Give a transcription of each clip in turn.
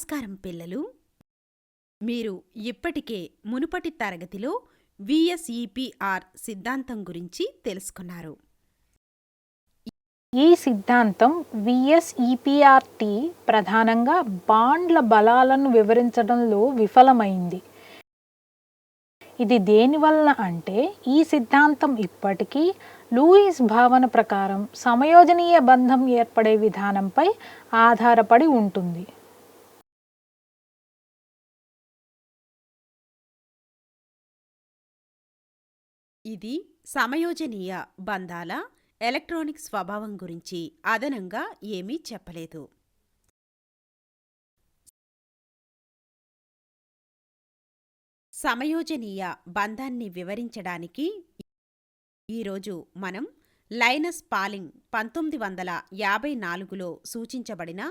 నమస్కారం పిల్లలు. మీరు ఇప్పటికే మునుపటి తరగతిలో VSEPR సిద్ధాంతం గురించి తెలుసుకున్నారు. ఈ సిద్ధాంతం VSEPRT ప్రధానంగా బాండ్ల బలాలను వివరించడంలో విఫలమైంది. ఇది దేనివలన అంటే ఈ సిద్ధాంతం ఇప్పటికీ లూయిస్ భావన ప్రకారం సమయోజనీయ బంధం ఏర్పడే విధానంపై ఆధారపడి ఉంటుంది. ఇది సమయోజనీయ బంధాల ఎలక్ట్రానిక్ స్వభావం గురించి అదనంగా ఏమీ చెప్పలేదు. సమయోజనీయ బంధాన్ని వివరించడానికి ఈరోజు మనం లైనస్ పాలింగ్ 1954లో సూచించబడిన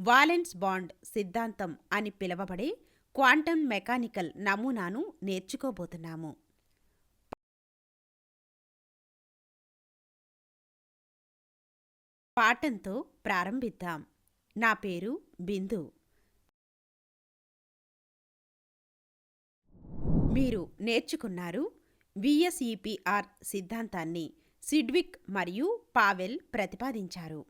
వాలెన్స్ బాండ్ సిద్ధాంతం అని పిలువబడే క్వాంటం మెకానికల్ నమూనాను నేర్చుకోబోతున్నాము. పాఠంతో ప్రారంభిద్దాం. నా పేరు బిందు. మీరు నేర్చుకున్నారు VSEPR సిద్ధాంతాన్ని సిడ్విక్ మరియు పావెల్ ప్రతిపాదించారు.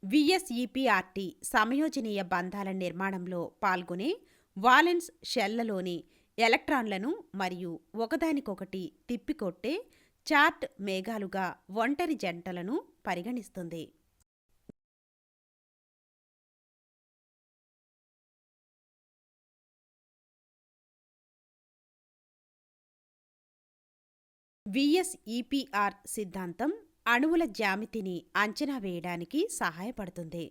VSEPRT సమయోజనీయ బంధాల నిర్మాణంలో పాల్గొనే వాలెన్స్ షెల్లలోని ఎలక్ట్రాన్లను మరియు ఒకదానికొకటి తిప్పికొట్టే చార్ట్ మేఘాలుగా ఒంటరి జంటలను పరిగణిస్తుంది. VSEPR సిద్ధాంతం అణువుల జ్యామితిని అంచనా వేయడానికి సహాయపడుతుంది.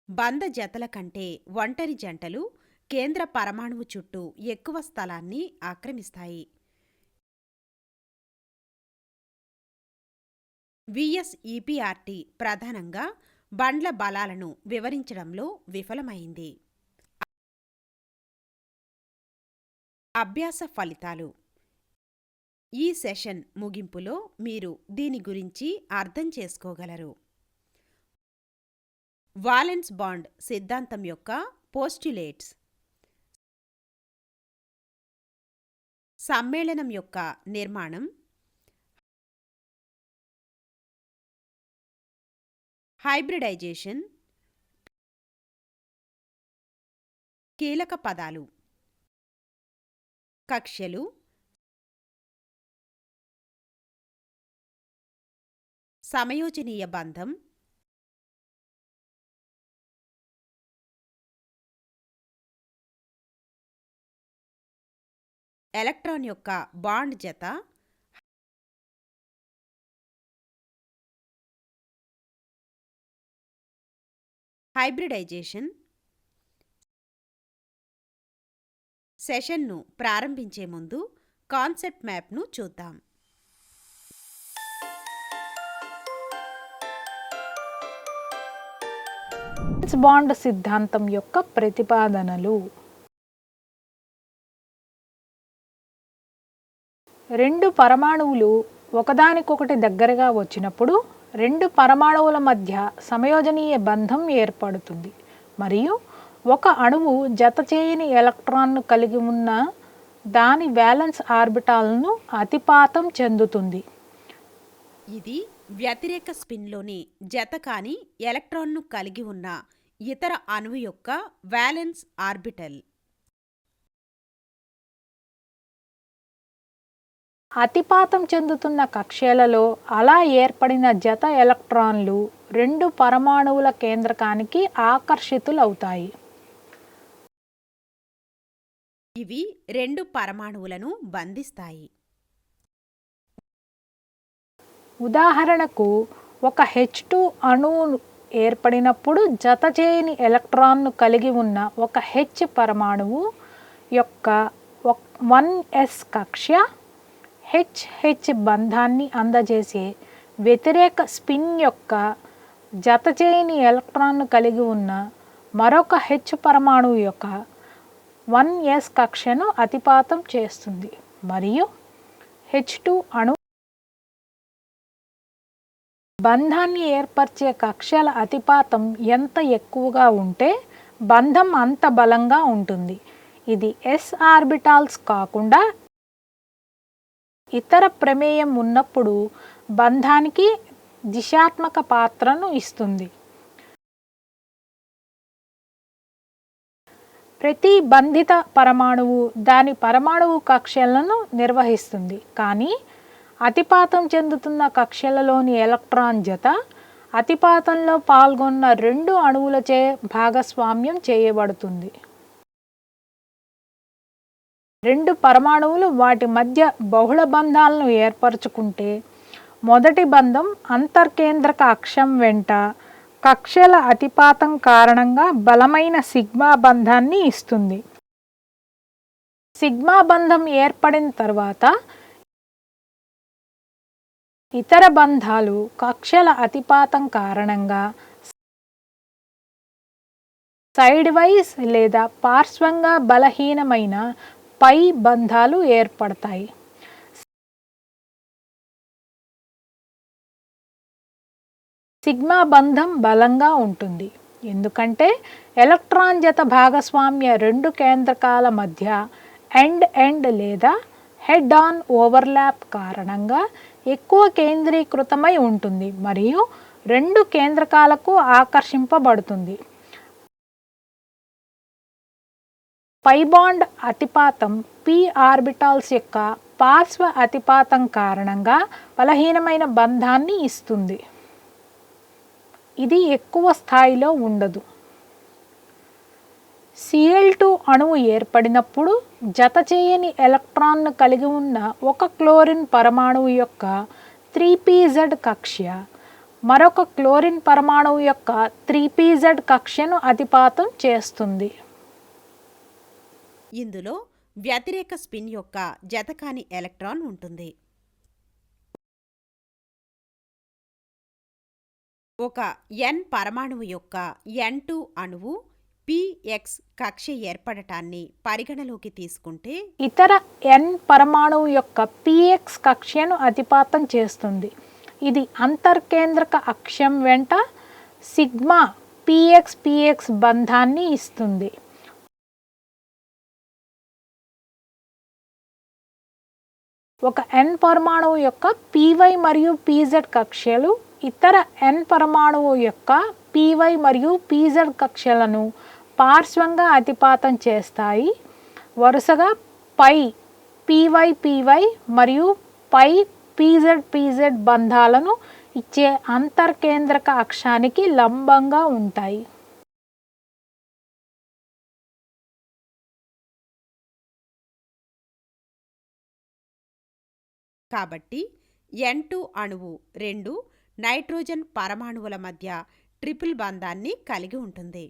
బంధ జతల కంటే ఒంటరి జంటలు కేంద్ర పరమాణువు చుట్టూ ఎక్కువ స్థలాన్ని ఆక్రమిస్తాయి. VSEPRT ప్రధానంగా బండ్ల బలాలను వివరించడంలో విఫలమైంది. అభ్యాస ఫలితాలు. ఈ సెషన్ ముగింపులో మీరు దీని గురించి అర్థం చేసుకోగలరు. వాలెన్స్ బాండ్ సిద్ధాంతం యొక్క పోస్ట్యులేట్స్. సమ్మేళనం యొక్క నిర్మాణం. హైబ్రిడైజేషన్. కీలక పదాలు: కక్ష్యలు, సమయోజనీయ బంధం, ఎలక్ట్రాన్ యొక్క బాండ్ జత, హైబ్రిడైజేషన్. సెషన్ను ప్రారంభించే ముందు కాన్సెప్ట్ మ్యాప్ను చూద్దాం. వాలెన్స్ బాండ్ సిద్ధాంతం యొక్క ప్రతిపాదనలు. రెండు పరమాణువులు ఒకదానికొకటి దగ్గరగా వచ్చినప్పుడు రెండు పరమాణువుల మధ్య సమయోజనీయ బంధం ఏర్పడుతుంది మరియు ఒక అణువు జతచేయని ఎలక్ట్రాన్ను కలిగి ఉన్న దాని వ్యాలెన్స్ ఆర్బిటాల్ను అతిపాతం చెందుతుంది. ఇది వ్యతిరేక స్పిన్లోని జత కాని ఎలక్ట్రాన్ను కలిగి ఉన్న ఇతర అణువు యొక్క వ్యాలెన్స్ ఆర్బిటల్. అతిపాతం చెందుతున్న కక్ష్యలలో అలా ఏర్పడిన జత ఎలక్ట్రాన్లు రెండు పరమాణువుల కేంద్రకానికి ఆకర్షితులవుతాయి. ఇవి రెండు పరమాణువులను బంధిస్తాయి. ఉదాహరణకు ఒక H2 అణువు ఏర్పడినప్పుడు జత చేయని ఎలక్ట్రాన్ను కలిగి ఉన్న ఒక H పరమాణువు యొక్క 1s కక్ష్య HH బంధాన్ని అందజేసే వ్యతిరేక స్పిన్ యొక్క జతచేయని ఎలక్ట్రాన్ను కలిగి ఉన్న మరొక H పరమాణువు యొక్క 1s కక్ష్యను అతిపాతం చేస్తుంది మరియు H2 అణువు బంధాన్ని ఏర్పరిచే కక్ష్యల అతిపాతం ఎంత ఎక్కువగా ఉంటే బంధం అంత బలంగా ఉంటుంది. ఇది ఎస్ ఆర్బిటాల్స్ కాకుండా ఇతర ప్రమేయం ఉన్నప్పుడు బంధానికి దిశాత్మక పాత్రను ఇస్తుంది. ప్రతి బంధిత పరమాణువు దాని పరమాణువు కక్ష్యలను నిర్వహిస్తుంది, కానీ అతిపాతం చెందుతున్న కక్ష్యలలోని ఎలక్ట్రాన్ జత అతిపాతంలో పాల్గొన్న రెండు అణువులచే భాగస్వామ్యం చేయబడుతుంది. రెండు పరమాణువులు వాటి మధ్య బహుళ బంధాలను ఏర్పరచుకుంటే మొదటి బంధం అంతర్కేంద్రక అక్షం వెంట కక్ష్యల అతిపాతం కారణంగా బలమైన సిగ్మా బంధాన్ని ఇస్తుంది. సిగ్మా బంధం ఏర్పడిన తర్వాత ఇతర బంధాలు కక్ష్యల అతిపాతం కారణంగా సైడ్ వైజ్ లేదా పార్శ్వంగా బలహీనమైన పై బంధాలు ఏర్పడతాయి. సిగ్మా బంధం బలంగా ఉంటుంది ఎందుకంటే ఎలక్ట్రాన్ జత భాగస్వామ్య రెండు కేంద్రకాల మధ్య ఎండ్ ఎండ్ లేదా హెడ్ ఆన్ ఓవర్లాప్ కారణంగా ఎక్కువ కేంద్రీకృతమై ఉంటుంది మరియు రెండు కేంద్రకాలకు ఆకర్షింపబడుతుంది. పై బాండ్ అతిపాతం p ఆర్బిటాల్స్ యొక్క పార్శ్వ అతిపాతం కారణంగా బలహీనమైన బంధాన్ని ఇస్తుంది. ఇది ఎక్కువ స్థాయిలో ఉండదు. Cl2 అణువు ఏర్పడినప్పుడు జత చేయని ఎలక్ట్రాన్ను కలిగి ఉన్న ఒక క్లోరిన్ పరమాణువు యొక్క 3pz కక్ష్య మరొక క్లోరిన్ పరమాణువు యొక్క 3pz కక్ష్యను అతిపాతం చేస్తుంది. ఇందులో వ్యతిరేక స్పిన్ యొక్క జతకాని ఎలక్ట్రాన్ ఉంటుంది. ఒక N పరమాణువు యొక్క N2 అణువు px కక్ష్య ఏర్పడటాన్ని పరిగణలోకి తీసుకుంటే ఇతర N పరమాణువు యొక్క px కక్ష్యను అతిపాతం చేస్తుంది. ఇది అంతర్కేంద్రక అక్షం వెంట సిగ్మా px బంధాన్ని ఇస్తుంది. ఒక N పరమాణువు యొక్క py మరియు pz కక్ష్యలు ఇతర N పరమాణువు యొక్క py మరియు pz కక్ష్యలను పార్శ్వంగా అతిపాతం చేస్తాయి. వరుసగా పై py మరియు పై pz బంధాలను ఇచ్చే అంతర్కేంద్రక అక్షానికి లంబంగా ఉంటాయి. కాబట్టి N2 అణువు రెండు నైట్రోజన్ పరమాణువుల మధ్య ట్రిపుల్ బంధాన్ని కలిగి ఉంటుంది.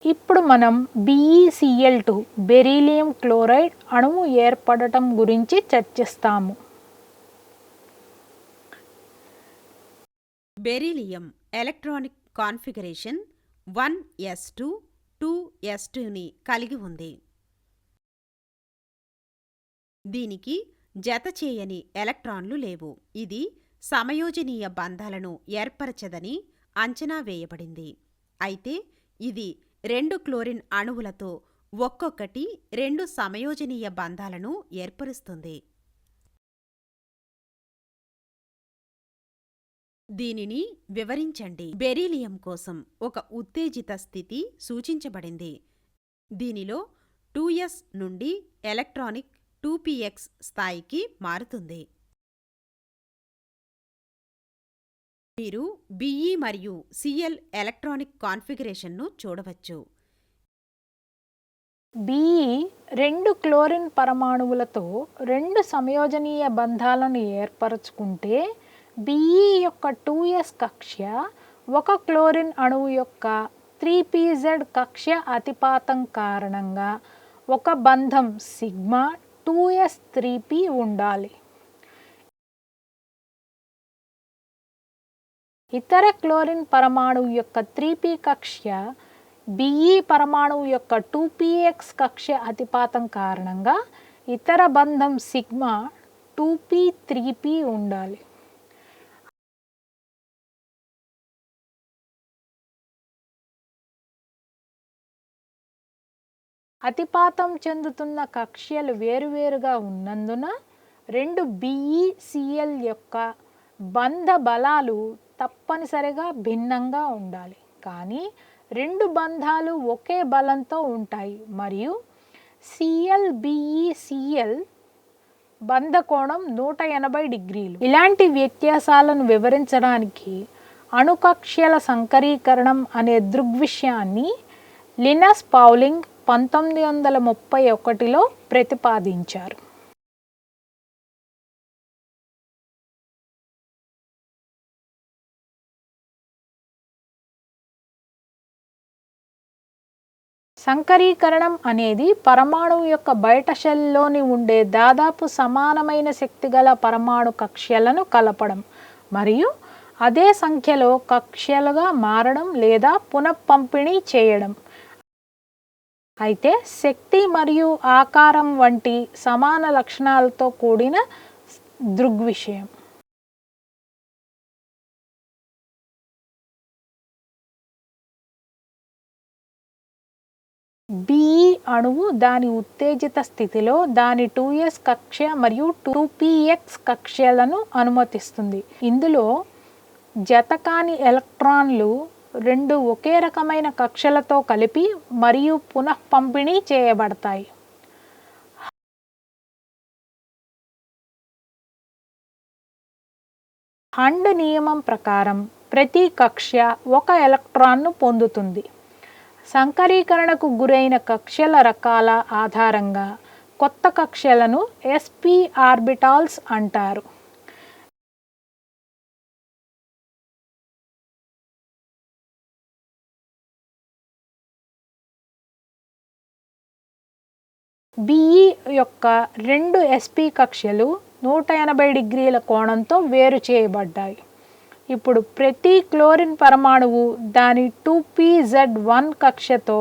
ఇప్పుడు మనం BeCl2 బెరీలియం క్లోరైడ్ అణువు ఏర్పడటం గురించి చర్చిస్తాము. బెరీలియం ఎలక్ట్రానిక్ కాన్ఫిగరేషన్ 1s2 2s2ని కలిగి ఉంది. దీనికి జత చేయని ఎలక్ట్రాన్లు లేవు. ఇది సమయోజనీయ బంధాలను ఏర్పరచదని అంచనా వేయబడింది. అయితే ఇది రెండు క్లోరిన్ అణువులతో ఒక్కొక్కటి రెండు సమయోజనీయ బంధాలను ఏర్పరుస్తుంది. దీనిని వివరించండి. బెరీలియం కోసం ఒక ఉత్తేజిత స్థితి సూచించబడింది. దీనిలో 2s నుండి ఎలక్ట్రానిక్ 2px స్థాయికి మారుతుంది. మీరు Be మరియు Cl ఎలక్ట్రానిక్ కాన్ఫిగరేషన్ను చూడవచ్చు. Be రెండు క్లోరిన్ పరమాణువులతో రెండు సమయోజనీయ బంధాలను ఏర్పరచుకుంటే Be యొక్క 2s కక్ష్య ఒక క్లోరిన్ అణువు యొక్క 3pz కక్ష్య అతిపాతం కారణంగా ఒక బంధం సిగ్మా 2s3p ఉండాలి. ఇతర క్లోరిన్ పరమాణువు యొక్క 3p కక్ష్య Be పరమాణువు యొక్క 2px కక్ష్య అతిపాతం కారణంగా ఇతర బంధం సిగ్మా 2p 3p ఉండాలి. అతిపాతం చెందుతున్న కక్ష్యలు వేరువేరుగా ఉన్నందున రెండు BeCl యొక్క బంధ బలాలు తప్పనిసరిగా భిన్నంగా ఉండాలి. కానీ రెండు బంధాలు ఒకే బలంతో ఉంటాయి మరియు Cl-BeCl బంధ కోణం 180 డిగ్రీలు. ఇలాంటి వ్యత్యాసాలను వివరించడానికి అణుకక్ష్యల సంకరీకరణం అనే దృగ్విషయాన్ని లినస్ పౌలింగ్ 1931లో ప్రతిపాదించారు. సంకరీకరణం అనేది పరమాణువు యొక్క బయట షెల్లోని ఉండే దాదాపు సమానమైన శక్తిగల పరమాణు కక్ష్యలను కలపడం మరియు అదే సంఖ్యలో కక్ష్యలుగా మారడం లేదా పునఃపంపిణీ చేయడం. అయితే శక్తి మరియు ఆకారం వంటి సమాన లక్షణాలతో కూడిన దృగ్విషయం. Be అణువు దాని ఉత్తేజిత స్థితిలో దాని 2s కక్ష్య మరియు 2px కక్ష్యలను అనుమతిస్తుంది. ఇందులో జతకాని ఎలక్ట్రాన్లు రెండు ఒకే రకమైన కక్ష్యలతో కలిపి మరియు పునఃపంపిణీ చేయబడతాయి. హండ్ నియమం ప్రకారం ప్రతి కక్ష్య ఒక ఎలక్ట్రాన్ను పొందుతుంది. సంకరీకరణకు గురైన కక్ష్యల రకాల ఆధారంగా కొత్త కక్ష్యలను sp ఆర్బిటాల్స్ అంటారు. Be యొక్క రెండు sp కక్ష్యలు 180 డిగ్రీల కోణంతో వేరు చేయబడ్డాయి. ఇప్పుడు ప్రతి క్లోరిన్ పరమాణువు దాని 2pz1 కక్ష్యతో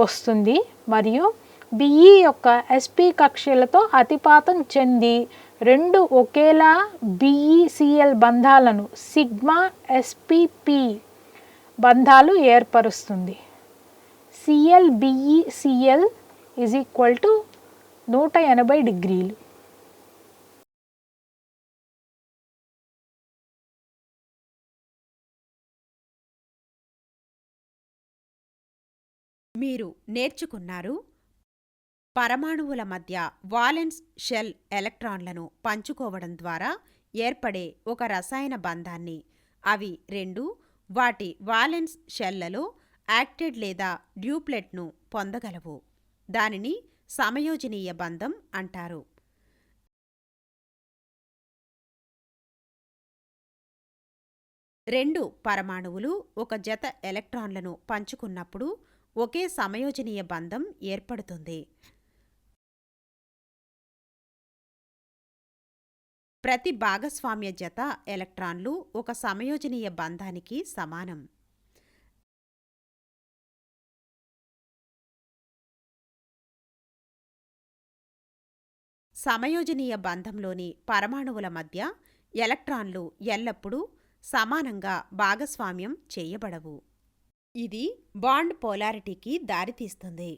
వస్తుంది మరియు Be యొక్క sp కక్ష్యలతో అతిపాతం చెంది రెండు ఒకేలా BeCl బంధాలను సిగ్మా spp బంధాలు ఏర్పరుస్తుంది. Cl-BeCl = 180 డిగ్రీలు. మీరు నేర్చుకున్నారు పరమాణువుల మధ్య వాలెన్స్ షెల్ ఎలక్ట్రాన్లను పంచుకోవడం ద్వారా ఏర్పడే ఒక రసాయన బంధాన్ని. అవి రెండు వాటి వాలెన్స్ షెల్లలో యాక్టెడ్ లేదా డ్యూప్లెట్ను పొందగలవు. దానిని సమయోజనీయ బంధం అంటారు. రెండు పరమాణువులు ఒక జత ఎలక్ట్రాన్లను పంచుకున్నప్పుడు ఒకే సమయోజనీయ బంధం ఏర్పడుతుంది. ప్రతి భాగస్వామ్య జత ఎలక్ట్రాన్లు ఒక సమయోజనీయ బంధానికి సమానం. సమయోజనీయ బంధంలోని పరమాణువుల మధ్య ఎలక్ట్రాన్లు ఎల్లప్పుడూ సమానంగా భాగస్వామ్యం చేయబడవు. ఇది బాండ్ పోలారిటీకి దారితీస్తుంది.